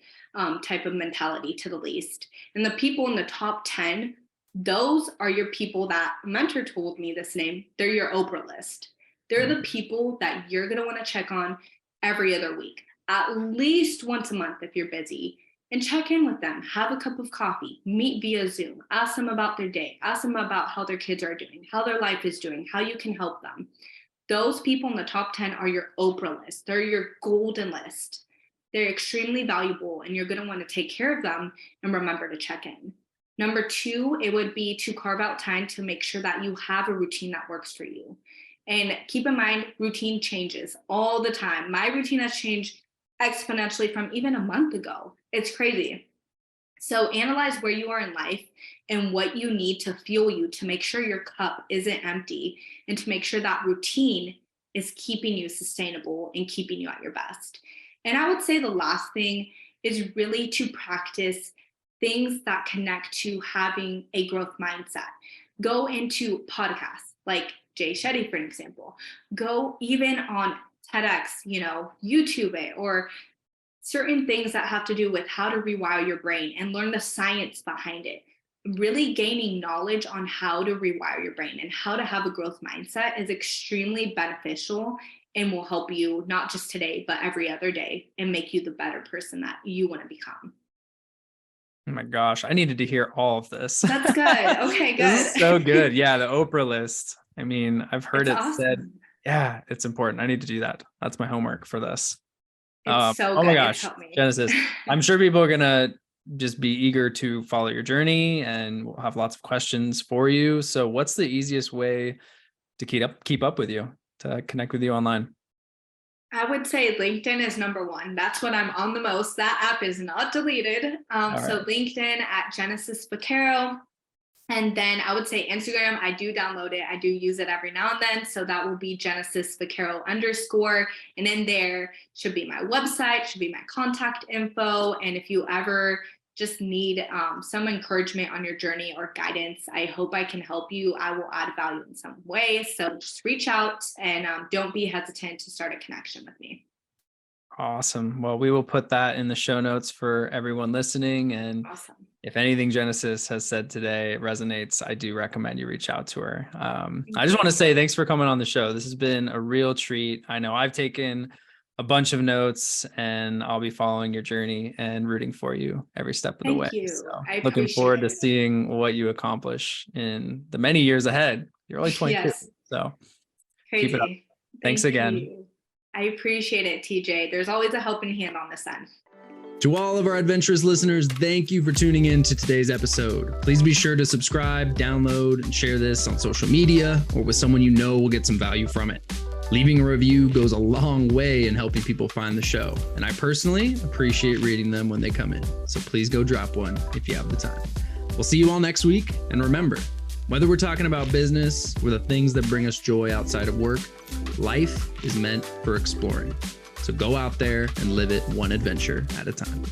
Speaker 2: type of mentality to the least. And the people in the top 10, those are your people that a mentor told me this name. They're your Oprah list. They're the people that you're going to want to check on every other week, at least once a month if you're busy, and check in with them. Have a cup of coffee, meet via Zoom, ask them about their day, ask them about how their kids are doing, how their life is doing, how you can help them. Those people in the top 10 are your Oprah list. They're your golden list. They're extremely valuable, and you're going to want to take care of them and remember to check in. Number two, it would be to carve out time to make sure that you have a routine that works for you. And keep in mind, routine changes all the time. My routine has changed exponentially from even a month ago. It's crazy. So analyze where you are in life and what you need to fuel you to make sure your cup isn't empty, and to make sure that routine is keeping you sustainable and keeping you at your best. And I would say the last thing is really to practice things that connect to having a growth mindset. Go into podcasts like Jay Shetty, for example. Go even on TEDx, YouTube it, or certain things that have to do with how to rewire your brain and learn the science behind it. Really gaining knowledge on how to rewire your brain and how to have a growth mindset is extremely beneficial and will help you not just today, but every other day, and make you the better person that you want to become.
Speaker 1: Oh my gosh, I needed to hear all of this.
Speaker 2: That's good. Okay, good.
Speaker 1: This is so good. Yeah, the Oprah list. I mean, I've heard it
Speaker 2: awesome.
Speaker 1: said. Yeah, it's important. I need to do that. That's my homework for this.
Speaker 2: It's so good.
Speaker 1: Oh my gosh, Genesis. I'm sure people are going to just be eager to follow your journey, and we'll have lots of questions for you. So what's the easiest way to keep up with you, to connect with you online?
Speaker 2: I would say LinkedIn is number one. That's what I'm on the most. That app is not deleted. So LinkedIn at Genesis Vaquero. And then I would say Instagram, I do download it. I do use it every now and then. So that will be Genesis Vaquero _. And in there should be my website, should be my contact info. And if you ever just need some encouragement on your journey or guidance, I hope I can help you. I will add value in some way. So just reach out, and don't be hesitant to start a connection with me.
Speaker 1: Awesome. Well, we will put that in the show notes for everyone listening. And
Speaker 2: awesome.
Speaker 1: If anything Genesis has said today resonates, I do recommend you reach out to her. I just want to say thanks for coming on the show. This has been a real treat. I know I've taken a bunch of notes, and I'll be following your journey and rooting for you every step of the way.
Speaker 2: Thank you.
Speaker 1: So
Speaker 2: Looking
Speaker 1: forward to seeing what you accomplish in the many years ahead. You're only 22,
Speaker 2: yes.
Speaker 1: So
Speaker 2: crazy.
Speaker 1: Keep it up. Thanks again.
Speaker 2: You. I appreciate it, TJ. There's always a helping hand on this end.
Speaker 3: To all of our adventurous listeners, thank you for tuning in to today's episode. Please be sure to subscribe, download, and share this on social media or with someone you know will get some value from it. Leaving a review goes a long way in helping people find the show, and I personally appreciate reading them when they come in. So please go drop one if you have the time. We'll see you all next week, and remember, whether we're talking about business or the things that bring us joy outside of work, life is meant for exploring. So go out there and live it one adventure at a time.